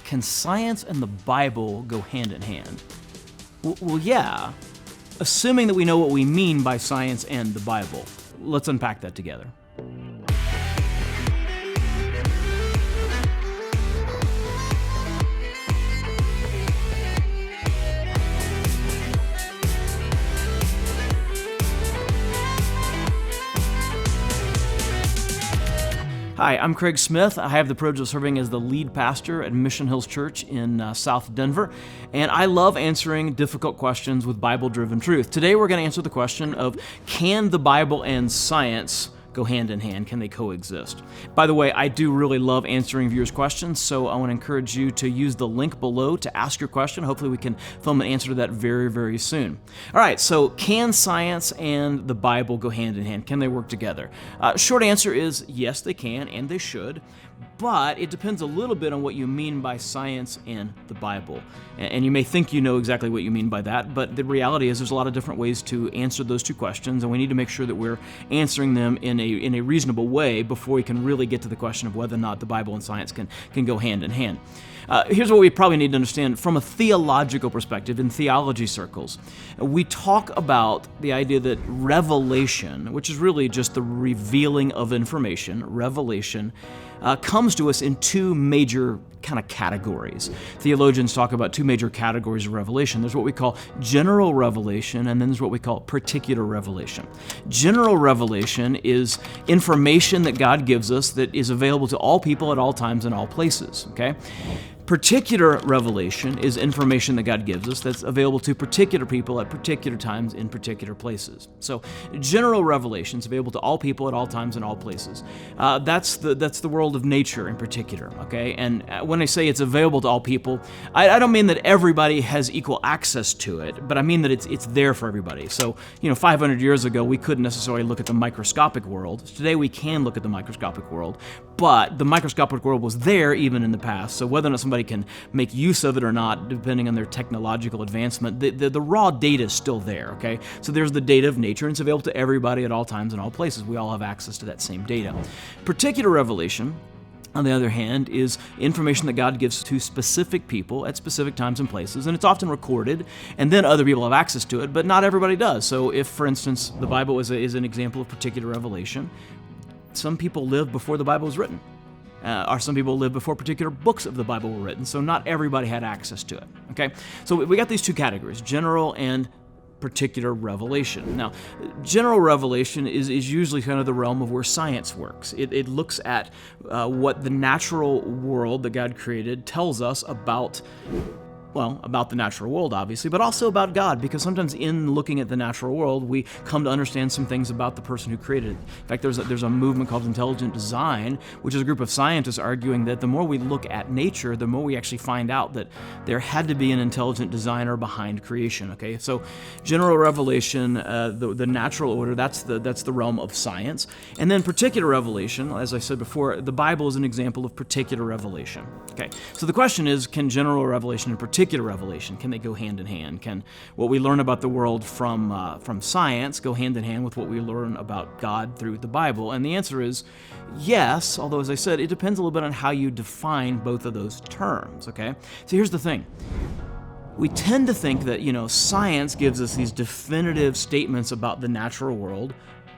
can science and the Bible go hand in hand? Well, yeah, assuming that we know what we mean by science and the Bible. Let's unpack that together. Hi, I'm Craig Smith. I have the privilege of serving as the lead pastor at Mission Hills Church in South Denver, and I love answering difficult questions with Bible-driven truth. Today we're going to answer the question of, can the Bible and science go hand in hand? Can they coexist? By the way, I do really love answering viewers' questions, so I want to encourage you to use the link below to ask your question. Hopefully we can film an answer to that very, very soon. All right, so can science and the Bible go hand in hand? Can they work together? Short answer is yes, they can, and they should. But it depends a little bit on what you mean by science and the Bible. And you may think you know exactly what you mean by that, but the reality is there's a lot of different ways to answer those two questions, and we need to make sure that we're answering them in a reasonable way before we can really get to the question of whether or not the Bible and science can go hand in hand. Here's what we probably need to understand from a theological perspective in theology circles. We talk about the idea that revelation, which is really just the revealing of information, revelation, comes to us in two major kind of categories. Theologians talk about two major categories of revelation. There's what we call general revelation, and then there's what we call particular revelation. General revelation is information that God gives us that is available to all people at all times and all places, okay? Particular revelation is information that God gives us that's available to particular people at particular times in particular places. So general revelation is available to all people at all times and all places. That's the world of nature in particular, okay? And when I say it's available to all people, I don't mean that everybody has equal access to it, but I mean that it's there for everybody. So, 500 years ago, we couldn't necessarily look at the microscopic world. Today, we can look at the microscopic world, but the microscopic world was there even in the past. So whether or not somebody can make use of it or not, depending on their technological advancement, the raw data is still there, okay? So there's the data of nature, and it's available to everybody at all times and all places. We all have access to that same data. Particular revelation, on the other hand, is information that God gives to specific people at specific times and places, and it's often recorded, and then other people have access to it, but not everybody does. So if, for instance, the Bible is an example of particular revelation, some people lived before the Bible was written. Or some people lived before particular books of the Bible were written, so not everybody had access to it, okay? So we got these two categories, general and particular revelation. Now, general revelation is usually kind of the realm of where science works. It looks at what the natural world that God created tells us about the natural world, obviously, but also about God, because sometimes in looking at the natural world, we come to understand some things about the person who created it. In fact, there's a movement called intelligent design, which is a group of scientists arguing that the more we look at nature, the more we actually find out that there had to be an intelligent designer behind creation, okay? So general revelation, the natural order, that's the realm of science. And then particular revelation, as I said before, the Bible is an example of particular revelation, okay? So the question is, can general revelation and particular revelation, can they go hand in hand? Can what we learn about the world from science go hand in hand with what we learn about God through the Bible? And the answer is yes, although as I said, it depends a little bit on how you define both of those terms, okay? So here's the thing. We tend to think that, science gives us these definitive statements about the natural world,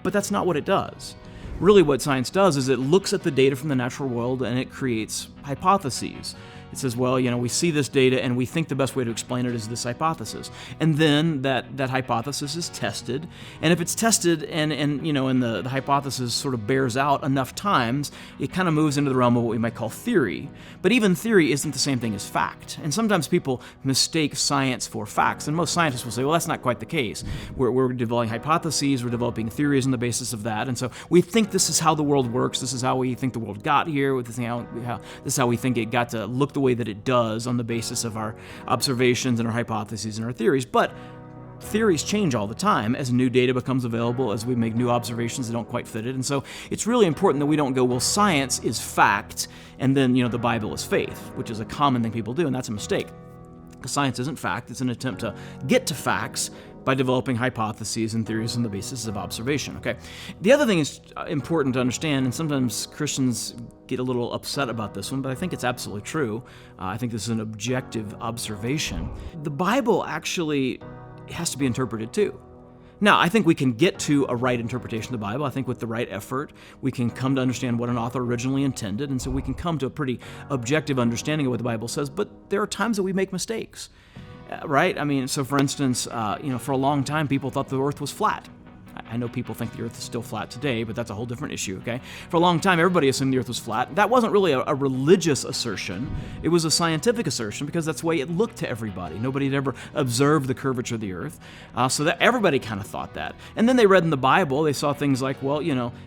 but that's not what it does. Really what science does is it looks at the data from the natural world and it creates hypotheses. It says, well, we see this data and we think the best way to explain it is this hypothesis. And then that hypothesis is tested. And if it's tested and the hypothesis sort of bears out enough times, it kind of moves into the realm of what we might call theory. But even theory isn't the same thing as fact. And sometimes people mistake science for facts. And most scientists will say, well, that's not quite the case. We're developing hypotheses, we're developing theories on the basis of that. And so we think this is how the world works, this is how we think the world got here, this is how we think it got to look the way that it does on the basis of our observations and our hypotheses and our theories. But theories change all the time as new data becomes available, as we make new observations that don't quite fit it. And so it's really important that we don't go, well, science is fact, and then, the Bible is faith, which is a common thing people do, and that's a mistake. Because science isn't fact, it's an attempt to get to facts, by developing hypotheses and theories on the basis of observation. Okay. The other thing is important to understand, and sometimes Christians get a little upset about this one, but I think it's absolutely true. I think this is an objective observation. The Bible actually has to be interpreted too. Now, I think we can get to a right interpretation of the Bible. I think with the right effort, we can come to understand what an author originally intended, and so we can come to a pretty objective understanding of what the Bible says, but there are times that we make mistakes, right? I mean, so for instance, for a long time, people thought the earth was flat. I know people think the earth is still flat today, but that's a whole different issue, okay? For a long time, everybody assumed the earth was flat. That wasn't really a religious assertion. It was a scientific assertion because that's the way it looked to everybody. Nobody had ever observed the curvature of the earth, so that everybody kind of thought that. And then they read in the Bible, they saw things like, well,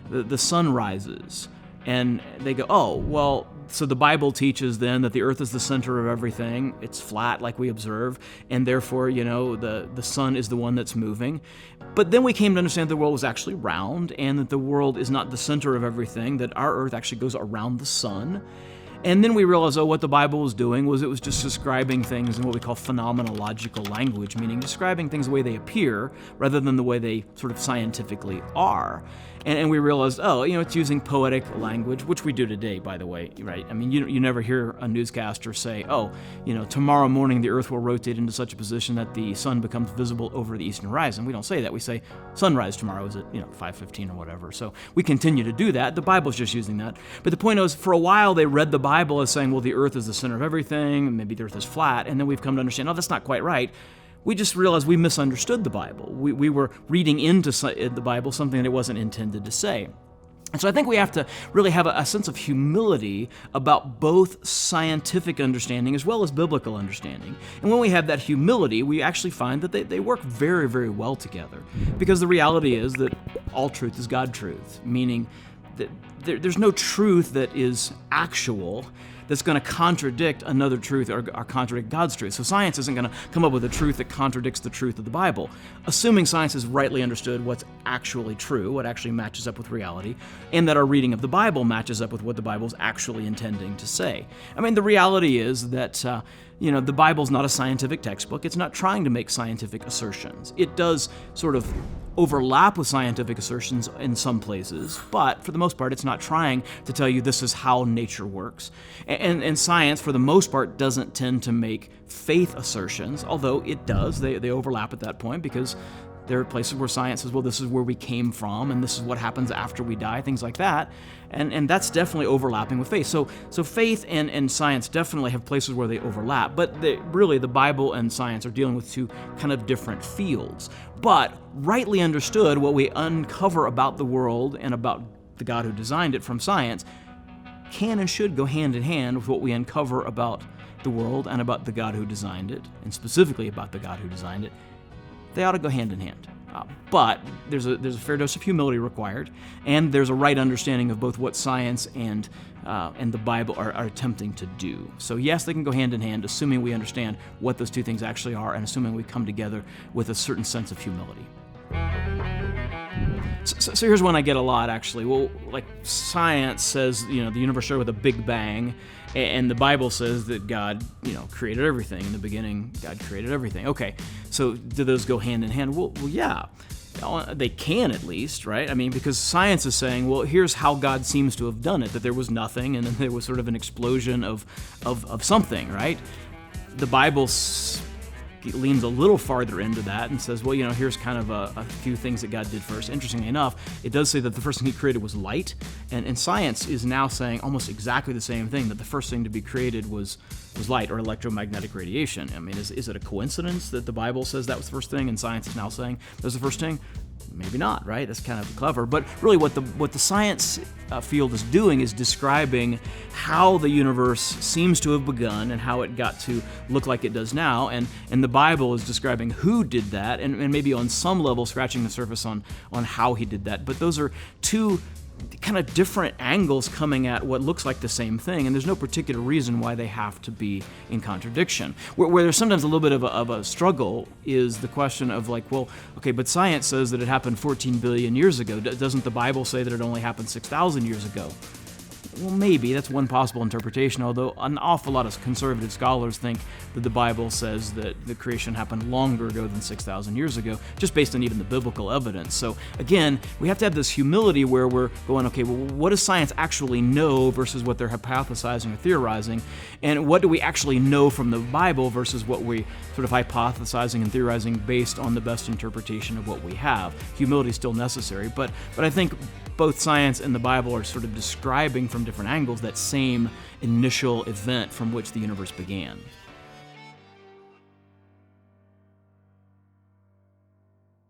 the sun rises. And they go, oh, well, so the Bible teaches then that the earth is the center of everything. It's flat like we observe, and therefore, the sun is the one that's moving. But then we came to understand the world was actually round, and that the world is not the center of everything, that our earth actually goes around the sun. And then we realized, what the Bible was doing was it was just describing things in what we call phenomenological language, meaning describing things the way they appear rather than the way they sort of scientifically are. And we realized, it's using poetic language, which we do today, by the way, right? I mean, you never hear a newscaster say, tomorrow morning the earth will rotate into such a position that the sun becomes visible over the eastern horizon. We don't say that. We say sunrise tomorrow is at 5:15 or whatever. So we continue to do that. The Bible's just using that. But the point is, for a while they read the Bible as saying, well, the earth is the center of everything, maybe the earth is flat, and then we've come to understand, that's not quite right. We just realized we misunderstood the Bible. We were reading into the Bible something that it wasn't intended to say. And so I think we have to really have a sense of humility about both scientific understanding as well as biblical understanding. And when we have that humility, we actually find that they work very, very well together. Because the reality is that all truth is God truth, meaning that there's no truth that is actual that's going to contradict another truth or contradict God's truth. So science isn't going to come up with a truth that contradicts the truth of the Bible. Assuming science has rightly understood what's actually true, what actually matches up with reality, and that our reading of the Bible matches up with what the Bible's actually intending to say. I mean, the reality is that the Bible's not a scientific textbook. It's not trying to make scientific assertions. It does sort of overlap with scientific assertions in some places, but for the most part, it's not trying to tell you this is how nature works. And science, for the most part, doesn't tend to make faith assertions, although it does. They overlap at that point because there are places where science says, well, this is where we came from, and this is what happens after we die, things like that. And that's definitely overlapping with faith. So faith and science definitely have places where they overlap, but really the Bible and science are dealing with two kind of different fields. But rightly understood, what we uncover about the world and about the God who designed it from science can and should go hand in hand with what we uncover about the world and about the God who designed it, and specifically about the God who designed it. They ought to go hand in hand. But there's a fair dose of humility required, and there's a right understanding of both what science and the Bible are attempting to do. So yes, they can go hand in hand, assuming we understand what those two things actually are, and assuming we come together with a certain sense of humility. So here's one I get a lot, actually. Well, like science says, the universe started with a big bang, and the Bible says that God, created everything. In the beginning, God created everything. Okay, so do those go hand in hand? Well, yeah. They can, at least, right? I mean, because science is saying, well, here's how God seems to have done it, that there was nothing, and then there was sort of an explosion of something, right? The Bible leans a little farther into that and says, well, here's kind of a few things that God did first. Interestingly enough, it does say that the first thing he created was light, and science is now saying almost exactly the same thing, that the first thing to be created was light or electromagnetic radiation. I mean, is it a coincidence that the Bible says that was the first thing and science is now saying that was the first thing? Maybe not, right? That's kind of clever. But really what the science field is doing is describing how the universe seems to have begun and how it got to look like it does now. And the Bible is describing who did that and maybe on some level scratching the surface on how he did that. But those are two kind of different angles coming at what looks like the same thing, and there's no particular reason why they have to be in contradiction. Where there's sometimes a little bit of a struggle is the question of like, well, okay, but science says that it happened 14 billion years ago. Doesn't the Bible say that it only happened 6,000 years ago? well, maybe that's one possible interpretation, although an awful lot of conservative scholars think that the Bible says that the creation happened longer ago than 6,000 years ago, just based on even the biblical evidence. So again, we have to have this humility where we're going, okay, well, what does science actually know versus what they're hypothesizing or theorizing? And what do we actually know from the Bible versus what we sort of hypothesizing and theorizing based on the best interpretation of what we have? Humility is still necessary, but I think both science and the Bible are sort of describing from different angles that same initial event from which the universe began.